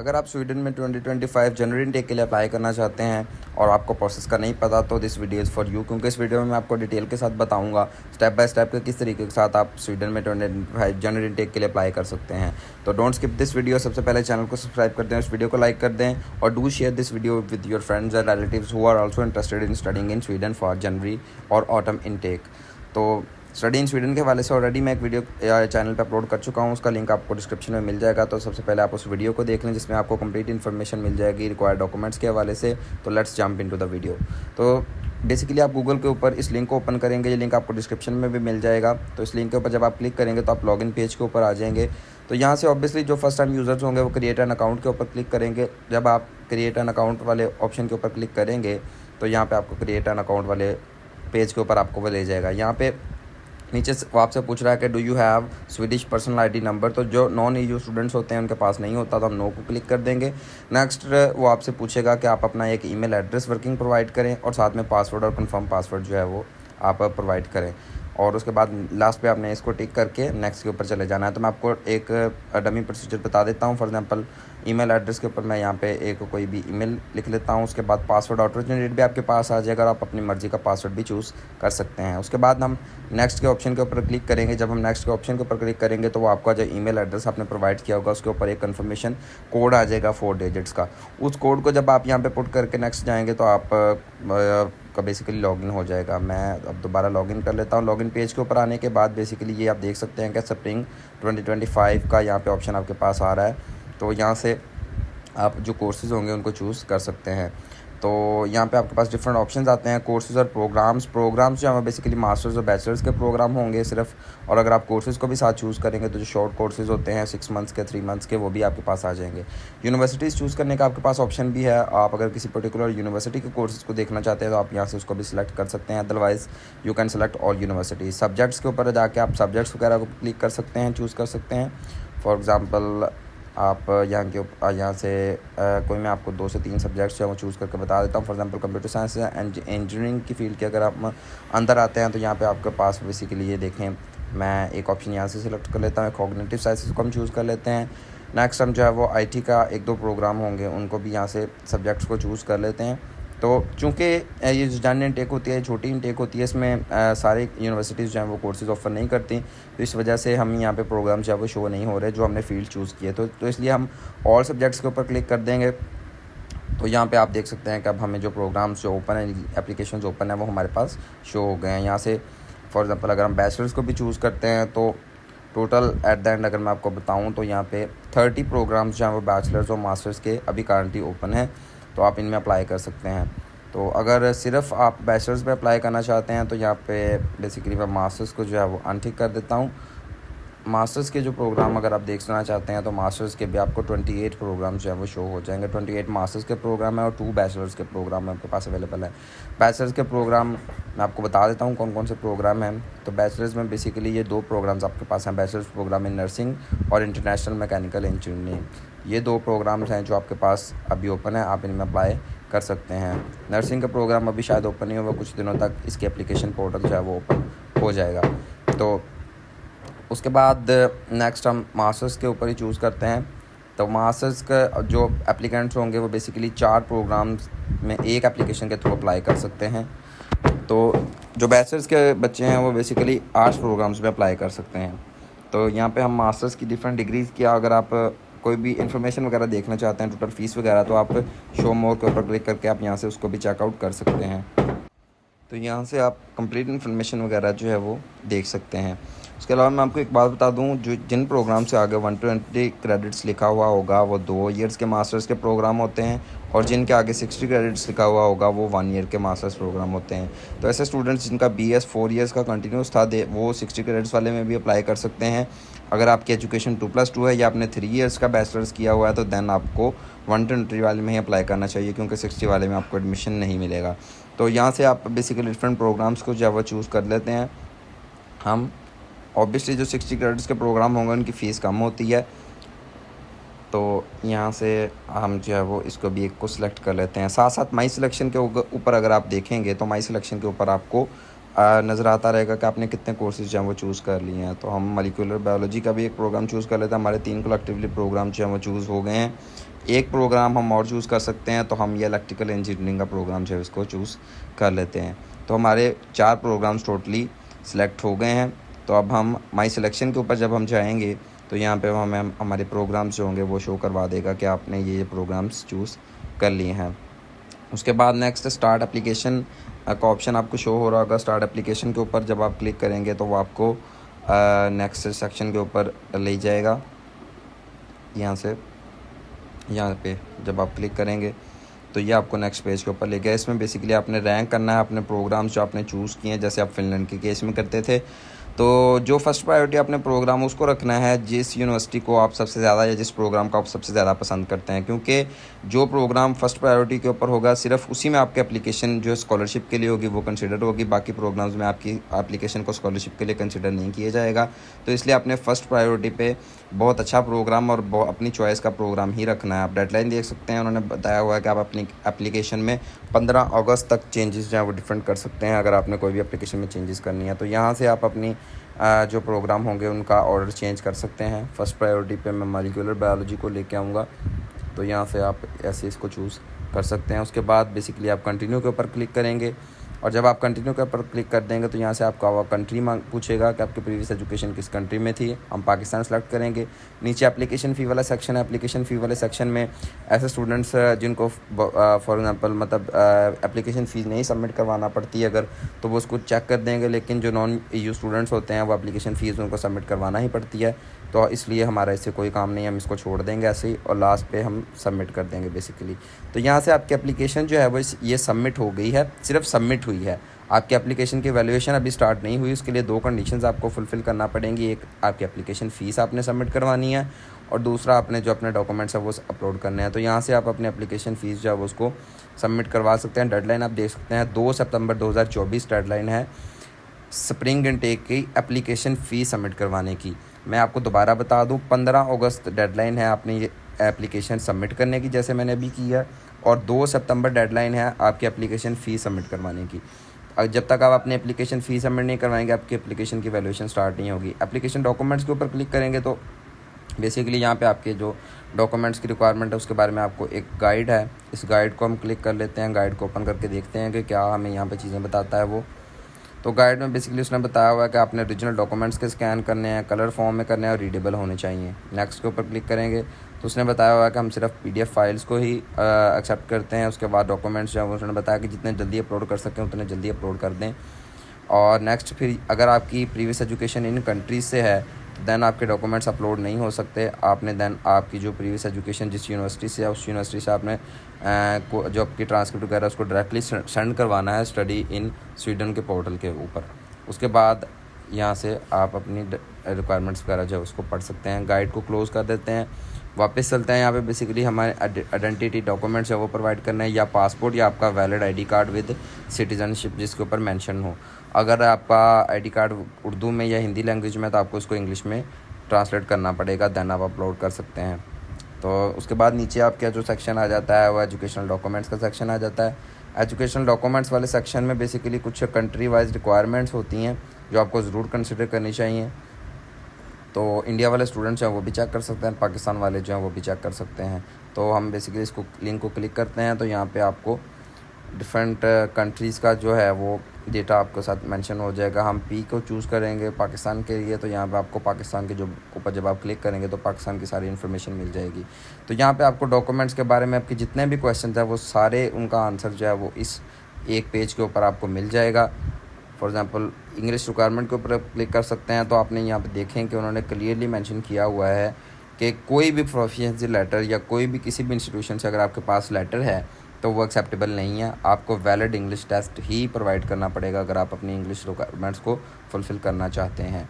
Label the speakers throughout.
Speaker 1: अगर आप स्वीडन में 2025 जनवरी इनटेक के लिए अप्लाई करना चाहते हैं और आपको प्रोसेस का नहीं पता तो this video is for you, क्योंकि इस वीडियो में मैं आपको डिटेल के साथ बताऊंगा स्टेप बाय स्टेप के किस तरीके के साथ आप स्वीडन में 2025 जनवरी इनटेक के लिए अप्लाई कर सकते हैं। तो डोंट स्किप दिस वीडियो। सबसे पहले चैनल को सब्सक्राइब कर दें, इस वीडियो को लाइक कर दें और do share this video with your friends and relatives who are also interested in studying in Sweden for January और ऑटम इनटेक। तो स्टडी इन स्वीडन के हवाले से ऑलरेडी मैं एक वीडियो चैनल पे अपलोड कर चुका हूँ, उसका लिंक आपको डिस्क्रिप्शन में मिल जाएगा। तो सबसे पहले आप उस वीडियो को देख लें जिसमें आपको कंप्लीट इन्फॉर्मेशन मिल जाएगी रिक्वायर्ड डॉक्यूमेंट्स के हवाले से। तो let's jump into the video. तो बेसिकली आप गूगल के ऊपर इस लिंक को ओपन करेंगे, ये लिंक आपको डिस्क्रिप्शन में भी मिल जाएगा। तो इस लिंक के ऊपर जब आप क्लिक करेंगे तो आप लॉगिन पेज के ऊपर आ जाएंगे। तो यहाँ से ऑब्वियसली जो फर्स्ट टाइम यूज़र्स होंगे वो क्रिएट एन अकाउंट के ऊपर क्लिक करेंगे। जब आप क्रिएट एन अकाउंट वाले ऑप्शन के ऊपर क्लिक करेंगे तो यहाँ पे आपको क्रिएट एन अकाउंट वाले पेज के ऊपर आपको वो ले जाएगा। यहाँ पे नीचे वो आपसे पूछ रहा है कि do you have Swedish personal ID number. तो जो नॉन ईयू स्टूडेंट्स होते हैं उनके पास नहीं होता तो हम नो को क्लिक कर देंगे। नेक्स्ट वो आपसे पूछेगा कि आप अपना एक ईमेल एड्रेस वर्किंग प्रोवाइड करें और साथ में पासवर्ड और कंफर्म पासवर्ड जो है वो आप प्रोवाइड करें। और उसके बाद लास्ट पे आपने इसको टिक करके नेक्स्ट के ऊपर चले जाना है। तो मैं आपको एक डमी प्रोसीजर बता देता हूँ। फॉर एग्जांपल ईमेल एड्रेस के ऊपर मैं यहाँ पे एक कोई भी ईमेल लिख लेता हूँ। उसके बाद पासवर्ड ऑटो जनरेट भी आपके पास आ जाएगा और आप अपनी मर्ज़ी का पासवर्ड भी चूज़ कर सकते हैं। उसके बाद हम नेक्स्ट के ऑप्शन के ऊपर क्लिक करेंगे। जब हम नेक्स्ट के ऑप्शन के ऊपर क्लिक करेंगे तो वो आपका जो ईमेल एड्रेस आपने प्रोवाइड किया होगा उसके ऊपर एक कन्फर्मेशन कोड आ जाएगा 4 डिजिट्स का। उस कोड को जब आप यहाँ पे पुट करके नेक्स्ट जाएंगे तो आप का बेसिकली लॉगिन हो जाएगा। मैं अब दोबारा लॉगिन कर लेता हूँ। लॉगिन पेज के ऊपर आने के बाद बेसिकली ये आप देख सकते हैं कि स्प्रिंग 2025 का यहाँ पे ऑप्शन आपके पास आ रहा है। तो यहाँ से आप जो कोर्सेज़ होंगे उनको चूज़ कर सकते हैं। तो यहाँ पे आपके पास डिफरेंट ऑप्शंस आते हैं कोर्सेज़ और प्रोग्राम्स जो हैं बेसिकली मास्टर्स और बैचलर्स के प्रोग्राम होंगे सिर्फ। और अगर आप कोर्सेज़ को भी साथ चूज़ करेंगे तो जो शॉर्ट कोर्सेज़ होते हैं 6 मंथ्स के 3 मंथ्स के वो भी आपके पास आ जाएंगे। यूनिवर्सिटीज़ चूज़ करने का आपके पास ऑप्शन भी है। आप अगर किसी पर्टिकुलर यूनिवर्सिटी के कोर्सेज़ को देखना चाहते हैं तो आप यहाँ से उसको भी सिलेक्ट कर सकते हैं। Otherwise you can select all universities. Subjects के ऊपर जाके आप सब्जेक्ट्स वगैरह को क्लिक कर सकते हैं, चूज़ कर सकते हैं। फॉर एग्ज़ाम्पल आप यहाँ से कोई मैं आपको 2 से 3 सब्जेक्ट्स जो है वो चूज़ करके बता देता हूँ। For example computer science and engineering की फील्ड के अगर आप अंदर आते हैं तो यहाँ पे आपके पास बेसिकली ये देखें, मैं एक ऑप्शन यहाँ से सिलेक्ट कर लेता हूँ। कॉग्निटिव साइंसेस को हम चूज़ कर लेते हैं। नेक्स्ट हम जो है वो IT का 1-2 प्रोग्राम होंगे उनको भी यहाँ से सब्जेक्ट्स को चूज़ कर लेते हैं। तो चूँकि ये जो जनरल इनटेक होती है छोटी इनटेक होती है, इसमें सारी यूनिवर्सिटीज़ जो हैं वो कोर्सेज़ ऑफ़र नहीं करती। तो इस वजह से हम यहाँ पे प्रोग्राम जो है वो शो नहीं हो रहे जो हमने फील्ड चूज़ किए। तो इसलिए हम ऑल सब्जेक्ट्स के ऊपर क्लिक कर देंगे। तो यहाँ पे आप देख सकते हैं कि अब हमें जो प्रोग्राम्स जो ओपन है, एप्लीकेशन ओपन है वो हमारे पास शो हो गए हैं। यहाँ से फॉर एग्ज़ाम्पल अगर हम बैचलर्स को भी चूज़ करते हैं तो टोटल एट द एंड अगर मैं आपको बताऊँ तो यहाँ पे 30 प्रोग्राम्स जो हैं वो बैचलर्स और मास्टर्स के अभी करंटली ओपन है। तो आप इनमें अप्लाई कर सकते हैं। तो अगर सिर्फ आप बैचलर्स पे अप्लाई करना चाहते हैं तो यहाँ पे बेसिकली मैं मास्टर्स को जो है वो अनटिक कर देता हूँ। मास्टर्स के जो प्रोग्राम अगर आप देखना चाहते हैं तो मास्टर्स के भी आपको 28 प्रोग्राम जो है वो शो हो जाएंगे। 28 मास्टर्स के प्रोग्राम है और 2 बैचलर्स के प्रोग्राम आपके पास अवेलेबल है। बैचलर्स के प्रोग्राम मैं आपको बता देता हूँ कौन कौन से प्रोग्राम हैं। तो बैचलर्स में बेसिकली ये 2 प्रोग्राम्स आपके पास हैं। बैचलर्स प्रोग्राम इन नर्सिंग और इंटरनेशनल मैकेनिकल इंजीनियरिंग। ये 2 प्रोग्राम्स हैं जो आपके पास अभी ओपन है, आप इनमें अप्लाई कर सकते हैं। नर्सिंग का प्रोग्राम अभी शायद ओपन नहीं होगा, कुछ दिनों तक इसकी एप्लीकेशन पोर्टल जो है वो ओपन हो जाएगा। तो उसके बाद नेक्स्ट हम मास्टर्स के ऊपर ही चूज़ करते हैं। तो मास्टर्स का जो एप्लीकेंट्स होंगे वो बेसिकली 4 प्रोग्राम्स में एक एप्लीकेशन के थ्रू अप्लाई कर सकते हैं। तो जो बैचलर्स के बच्चे हैं वो बेसिकली 8 प्रोग्राम्स में अप्लाई कर सकते हैं। तो यहाँ पे हम मास्टर्स की डिफरेंट डिग्रीज़ किया, अगर आप कोई भी इन्फॉर्मेशन वगैरह देखना चाहते हैं टोटल फ़ीस वगैरह तो आप शो मोर के ऊपर क्लिक करके आप यहाँ से उसको भी चेकआउट कर सकते हैं। तो यहाँ से आप कंप्लीट इन्फॉर्मेशन वगैरह जो है वो देख सकते हैं। उसके अलावा मैं आपको एक बात बता दूं, जो जिन प्रोग्राम से आगे 120 क्रेडिट्स लिखा हुआ होगा वो 2 ईयर्स के मास्टर्स के प्रोग्राम होते हैं और जिनके आगे 60 क्रेडिट्स लिखा हुआ होगा वो 1 ईयर के मास्टर्स प्रोग्राम होते हैं। तो ऐसे स्टूडेंट्स जिनका BS 4 ईयर्स का कंटिन्यूस था वो 60 क्रेडिट्स वाले में भी अप्लाई कर सकते हैं। अगर आपकी एजुकेशन 2+2 है या आपने 3 ईयर्स का बैचलर्स किया हुआ है तो देन आपको 120 वाले में ही अप्लाई करना चाहिए, क्योंकि 60 वाले में आपको एडमिशन नहीं मिलेगा। तो यहाँ से आप बेसिकली डिफरेंट प्रोग्राम्स को जो है वो चूज़ कर लेते हैं। हम ऑब्वियसली जो 60 क्रेडिट्स के प्रोग्राम होंगे उनकी फ़ीस कम होती है। तो यहाँ से हम जो है वो इसको भी एक को सिलेक्ट कर लेते हैं। साथ साथ माई सिलेक्शन के ऊपर अगर आप देखेंगे तो माई सिलेक्शन के ऊपर आपको नज़र आता रहेगा कि आपने कितने कोर्सेज जो हैं वो चूज़ कर लिए हैं। तो हम मॉलिक्यूलर बायोलॉजी का भी एक प्रोग्राम चूज़ कर लेते हैं। हमारे 3 कलेक्टिवली प्रोग्राम जो हैं वो चूज़ हो गए हैं। एक प्रोग्राम हम और चूज़ कर सकते हैं, तो हम ये इलेक्ट्रिकल इंजीनियरिंग का प्रोग्राम जो है इसको चूज़ कर लेते हैं। तो हमारे 4 प्रोग्राम्स टोटली सिलेक्ट हो गए हैं। तो अब हम माई सिलेक्शन के ऊपर जब हम जाएंगे तो यहाँ पे हमें हमारे प्रोग्राम्स जो होंगे वो शो करवा देगा कि आपने ये प्रोग्राम्स चूज़ कर लिए हैं। उसके बाद नेक्स्ट स्टार्ट एप्लीकेशन का ऑप्शन आपको शो हो रहा होगा। स्टार्ट एप्लीकेशन के ऊपर जब आप क्लिक करेंगे तो वो आपको नेक्स्ट सेक्शन के ऊपर ले जाएगा। यहाँ पे जब आप क्लिक करेंगे तो ये आपको नेक्स्ट पेज के ऊपर ले गया। इसमें बेसिकली आपने रैंक करना है अपने प्रोग्राम्स जो आपने चूज़ किए हैं, जैसे आप फिनलैंड के केस में करते थे। तो जो फर्स्ट प्रायोरिटी अपने प्रोग्राम उसको रखना है जिस यूनिवर्सिटी को आप सबसे ज़्यादा या जिस प्रोग्राम को आप सबसे ज़्यादा पसंद करते हैं, क्योंकि जो प्रोग्राम फर्स्ट प्रायोरिटी के ऊपर होगा सिर्फ उसी में आपकी एप्लीकेशन जो स्कॉलरशिप के लिए होगी वो कंसिडर होगी। बाकी प्रोग्राम्स में आपकी एप्लीकेशन को स्कॉलरशिप के लिए कंसिडर नहीं किया जाएगा। तो इसलिए आपने फर्स्ट प्रायोरिटी पे बहुत अच्छा प्रोग्राम और अपनी चॉइस का प्रोग्राम ही रखना है। आप डेडलाइन देख सकते हैं, उन्होंने बताया हुआ है कि आप अपनी एप्लीकेशन में 15 अगस्त तक चेंजेस जो है वो डिफरेंट कर सकते हैं अगर आपने कोई भी एप्लीकेशन में चेंजेस करनी है। तो यहाँ से आप अपनी जो प्रोग्राम होंगे उनका ऑर्डर चेंज कर सकते हैं। फर्स्ट प्रायोरिटी पे मैं मॉलिक्यूलर बायोलॉजी को लेके आऊँगा, तो यहाँ से आप ऐसे इसको चूज़ कर सकते हैं। उसके बाद बेसिकली आप कंटिन्यू के ऊपर क्लिक करेंगे और जब आप कंटिन्यू के ऊपर क्लिक कर देंगे तो यहाँ से आपका वो कंट्री पूछेगा कि आपकी प्रीवियस एजुकेशन किस कंट्री में थी। हम पाकिस्तान सेलेक्ट करेंगे। नीचे एप्लीकेशन फ़ी वाला सेक्शन है। एप्लीकेशन फ़ी वाले सेक्शन में ऐसे स्टूडेंट्स जिनको फॉर एग्जांपल मतलब एप्लीकेशन फ़ीस नहीं सबमिट करवाना पड़ती है अगर, तो वो उसको चेक कर देंगे। लेकिन जो नॉन EU स्टूडेंट्स होते हैं वो एप्लीकेशन फ़ीस उनको सबमिट करवाना ही पड़ती है। तो इसलिए हमारा इससे कोई काम नहीं है, हम इसको छोड़ देंगे ऐसे ही और लास्ट पे हम सबमिट कर देंगे बेसिकली। तो यहाँ से आपकी एप्लीकेशन जो है वो ये सबमिट हो गई है, सिर्फ सबमिट हुई है। आपकी एप्लीकेशन की वैल्यूएशन अभी स्टार्ट नहीं हुई। उसके लिए 2 कंडीशंस आपको फुलफ़िल करना पड़ेंगी। एक, आपकी एप्लीकेशन फ़ीस आपने सबमिट करवानी है और दूसरा आपने जो अपने डॉक्यूमेंट्स है वो अपलोड करने हैं। तो यहाँ से आप अपनी एप्लीकेशन फ़ीस जो है वो उसको सबमिट करवा सकते हैं। डेडलाइन आप देख सकते हैं 2 सितंबर 2024 डेडलाइन है स्प्रिंग इनटेक की एप्लीकेशन फ़ी सबमिट करवाने की। मैं आपको दोबारा बता दूं 15 अगस्त डेडलाइन है आपने ये एप्लीकेशन सबमिट करने की, जैसे मैंने अभी की है, और 2 सितंबर डेडलाइन है आपकी एप्लीकेशन फ़ी सबमिट करवाने की। जब तक आप अपनी एप्लीकेशन फ़ी सबमिट नहीं करवाएंगे आपकी एप्लीकेशन की वैल्यूएशन स्टार्ट नहीं होगी। एप्लीकेशन डॉक्यूमेंट्स के ऊपर क्लिक करेंगे तो बेसिकली यहाँ पे आपके जो डॉक्यूमेंट्स की रिक्वायरमेंट है उसके बारे में आपको एक गाइड है। इस गाइड को हम क्लिक कर लेते हैं। गाइड को ओपन करके देखते हैं कि क्या हमें यहाँ पर चीज़ें बताता है वो। तो गाइड में बेसिकली उसने बताया हुआ है कि आपने ओरिजिनल डॉक्यूमेंट्स के स्कैन करने हैं, कलर फॉर्म में करने हैं और रीडेबल होने चाहिए। नेक्स्ट के ऊपर क्लिक करेंगे तो उसने बताया हुआ है कि हम सिर्फ PDF फाइल्स को ही एक्सेप्ट करते हैं। उसके बाद डॉक्यूमेंट्स जो है उसने बताया कि जितने जल्दी अपलोड कर सकें उतने जल्दी अपलोड कर दें। और नेक्स्ट फिर अगर आपकी प्रीवियस एजुकेशन इन कंट्रीज से है तो देन आपके डॉक्यूमेंट्स अपलोड नहीं हो सकते। आपने देन आपकी जो प्रीवियस एजुकेशन जिस यूनिवर्सिटी से है उस यूनिवर्सिटी से आपने जो आपकी ट्रांसक्रिप्ट वगैरह उसको डायरेक्टली सेंड करवाना है स्टडी इन स्वीडन के पोर्टल के ऊपर। उसके बाद यहाँ से आप अपनी रिक्वायरमेंट्स वगैरह जो है उसको पढ़ सकते हैं। गाइड को क्लोज़ कर देते हैं, वापस चलते हैं। यहाँ पे बेसिकली हमारे आइडेंटिटी डॉक्यूमेंट्स है वो प्रोवाइड करना है, या पासपोर्ट या आपका valid ID card with citizenship जिसके ऊपर मेंशन हो। अगर आपका ID कार्ड उर्दू में या हिंदी लैंग्वेज में तो आपको उसको इंग्लिश में ट्रांसलेट करना पड़ेगा, देन आप अपलोड कर सकते हैं। तो उसके बाद नीचे आपका जो सेक्शन आ जाता है वो एजुकेशनल डॉक्यूमेंट्स का सेक्शन आ जाता है। एजुकेशनल डॉक्यूमेंट्स वाले सेक्शन में बेसिकली कुछ कंट्री वाइज रिक्वायरमेंट्स होती हैं जो आपको ज़रूर कंसिडर करनी चाहिए। तो इंडिया वाले स्टूडेंट्स हैं वो भी चेक कर सकते हैं, पाकिस्तान वाले जो हैं वो भी चेक कर सकते हैं। तो हम बेसिकली इसको लिंक को क्लिक करते हैं तो यहाँ पे आपको डिफरेंट कंट्रीज़ का जो है वो डेटा आपके साथ मेंशन हो जाएगा। हम P को चूज़ करेंगे पाकिस्तान के लिए, तो यहाँ पे आपको पाकिस्तान के जो ऊपर जब आप क्लिक करेंगे तो पाकिस्तान की सारी इन्फॉर्मेशन मिल जाएगी। तो यहाँ पे आपको डॉक्यूमेंट्स के बारे में आपके जितने भी क्वेश्चन हैं वो सारे उनका आंसर जो है वो इस एक पेज के ऊपर आपको मिल जाएगा। फॉर एग्ज़ाम्पल इंग्लिश रिक्वायरमेंट के ऊपर क्लिक कर सकते हैं तो आपने यहाँ पे देखें कि उन्होंने क्लियरली मेंशन किया हुआ है कि कोई भी प्रोफिशिएंसी लेटर या कोई भी किसी भी इंस्टीट्यूशन से अगर आपके पास लेटर है तो वो एक्सेप्टेबल नहीं है। आपको वैलिड इंग्लिश टेस्ट ही प्रोवाइड करना पड़ेगा अगर आप अपनी इंग्लिश रिक्वायरमेंट्स को फुलफ़िल करना चाहते हैं।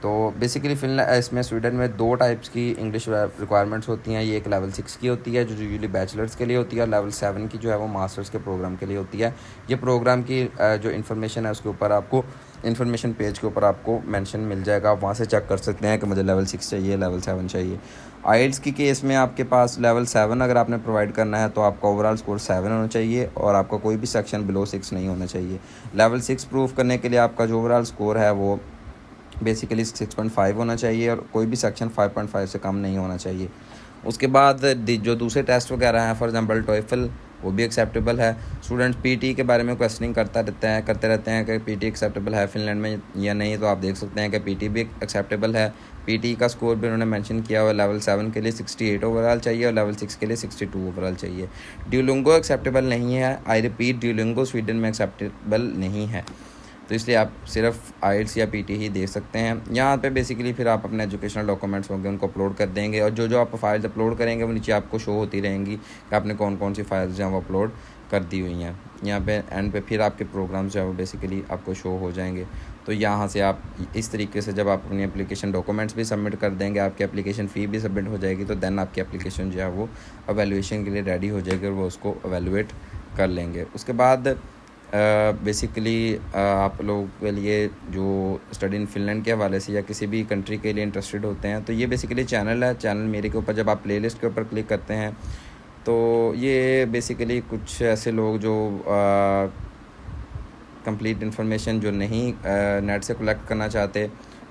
Speaker 1: तो बेसिकली इसमें स्वीडन में 2 टाइप्स की इंग्लिश रिक्वायरमेंट्स होती हैं। ये एक लेवल 6 की होती है जो यूजुअली बैचलर्स के लिए होती है, और लेवल 7 की जो है वो मास्टर्स के प्रोग्राम के लिए होती है। ये प्रोग्राम की जो इन्फॉर्मेशन है उसके ऊपर आपको इन्फॉर्मेशन पेज के ऊपर आपको मेंशन मिल जाएगा। आप वहाँ से चेक कर सकते हैं कि मुझे लेवल 6 चाहिए, लेवल 7 चाहिए। आइल्स की केस में आपके पास लेवल 7 अगर आपने प्रोवाइड करना है तो आपका ओवरऑल स्कोर 7 होना चाहिए और आपका कोई भी सेक्शन बिलो 6 नहीं होना चाहिए। लेवल 6 प्रूव करने के लिए आपका जो ओवरऑल स्कोर है वो बेसिकली 6.5 होना चाहिए और कोई भी सेक्शन 5.5 से कम नहीं होना चाहिए। उसके बाद जो दूसरे टेस्ट वगैरह हैं, फॉर एग्जांपल टॉइफल, वो भी एक्सेप्टेबल है। स्टूडेंट्स पीटी के बारे में क्वेश्चनिंग करते रहते हैं कि पीटी एक्सेप्टेबल है फिनलैंड में या नहीं, तो आप देख सकते हैं कि पीटी भी एक्सेप्टेबल है। पीटी का स्कोर भी उन्होंने मेंशन किया हुआ, लेवल 7 के लिए 68 ओवरऑल चाहिए और लेवल 6 के लिए 62 ओवरऑल चाहिए। ड्यूलिंगो एक्सेप्टेबल नहीं है, आई रिपीट, ड्यूलिंगो स्वीडन में एक्सेप्टेबल नहीं है, तो इसलिए आप सिर्फ आइल्स या पीटी ही दे सकते हैं। यहाँ पे बेसिकली फिर आप अपने एजुकेशनल डॉक्यूमेंट्स होंगे उनको अपलोड कर देंगे, और जो आप फाइल्स अपलोड करेंगे वो नीचे आपको शो होती रहेंगी कि आपने कौन कौन सी फाइल्स जो हैं वो अपलोड कर दी हुई हैं। यहाँ पे एंड पे फिर आपके प्रोग्राम्स जो है वो बेसिकली आपको शो हो जाएंगे। तो यहाँ से आप इस तरीके से जब आप अपनी एप्लीकेशन डॉक्यूमेंट्स भी सबमिट कर देंगे, आपकी एप्लीकेशन फ़ी भी सबमिट हो जाएगी, तो देन आपकी एप्लीकेशन जो है वो एवेलुएशन के लिए रेडी हो जाएगी और वो उसको एवेलुएट कर लेंगे। उसके बाद बेसिकली आप लोगों के लिए जो स्टडी इन फिनलैंड के हवाले से या किसी भी कंट्री के लिए इंटरेस्टेड होते हैं, तो ये बेसिकली चैनल है। चैनल मेरे के ऊपर जब आप प्लेलिस्ट के ऊपर क्लिक करते हैं तो ये बेसिकली कुछ ऐसे लोग जो कंप्लीट इन्फॉर्मेशन जो नहीं नेट से कलेक्ट करना चाहते,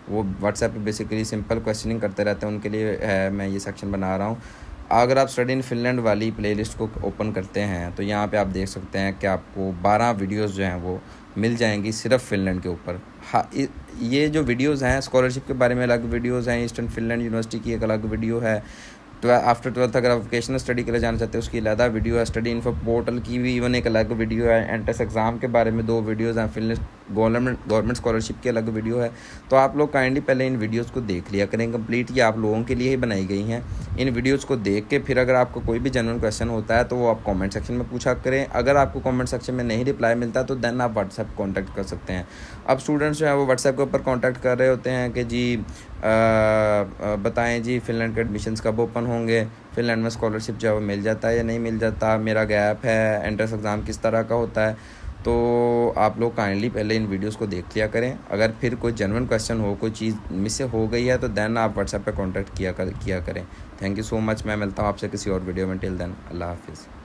Speaker 1: वो व्हाट्सएप पे बेसिकली सिंपल क्वेश्चनिंग करते रहते हैं, उनके लिए है मैं ये सेक्शन बना रहा हूँ। अगर आप स्टडी इन फिनलैंड वाली प्लेलिस्ट को ओपन करते हैं तो यहाँ पे आप देख सकते हैं कि आपको 12 वीडियोस जो हैं वो मिल जाएंगी सिर्फ फिनलैंड के ऊपर। हाँ, ये जो वीडियोस हैं स्कॉलरशिप के बारे में अलग वीडियोस हैं, ईस्टर्न फिनलैंड यूनिवर्सिटी की एक अलग वीडियो है, आफ्टर 12th अगर आप वोकेशनल स्टडी के लिए जाना चाहते हैं उसकी अलग वीडियो है, स्टडी इन्फो पोर्टल की भी इवन एक अलग वीडियो है, एंट्रेंस एग्ज़ाम के बारे में 2 वीडियोज़ हैं, फिनलैंड गवर्नमेंट स्कॉलरशिप की अलग वीडियो है। तो आप लोग काइंडली पहले इन वीडियोज़ को देख लिया करें कंप्लीट, ये आप लोगों के लिए ही बनाई गई हैं। इन वीडियोज़ को देख के फिर अगर आपको कोई भी जेन्युइन क्वेश्चन होता है तो वो आप कमेंट सेक्शन में पूछा करें। अगर आपको कमेंट सेक्शन में नहीं रिप्लाई मिलता तो देन आप व्हाट्सएप कॉन्टैक्ट कर सकते हैं। अब स्टूडेंट्स जो है वो व्हाट्सएप के ऊपर कॉन्टैक्ट कर रहे होते हैं कि जी बताएं जी फिनलैंड के एडमिशन्स कब ओपन होंगे, फिनलैंड में स्कॉलरशिप जो है वो मिल जाता है या नहीं मिल जाता, मेरा गैप है, एंट्रेंस एग्ज़ाम किस तरह का होता है। तो आप लोग काइंडली पहले इन वीडियोस को देख लिया करें। अगर फिर कोई जेन्युइन क्वेश्चन हो, कोई चीज़ मिस से हो गई है तो देन आप व्हाट्सएप पे कांटेक्ट किया करें। Thank you so much. मैं मिलता हूँ आपसे किसी और वीडियो में। टिल देन अल्लाह हाफिज़।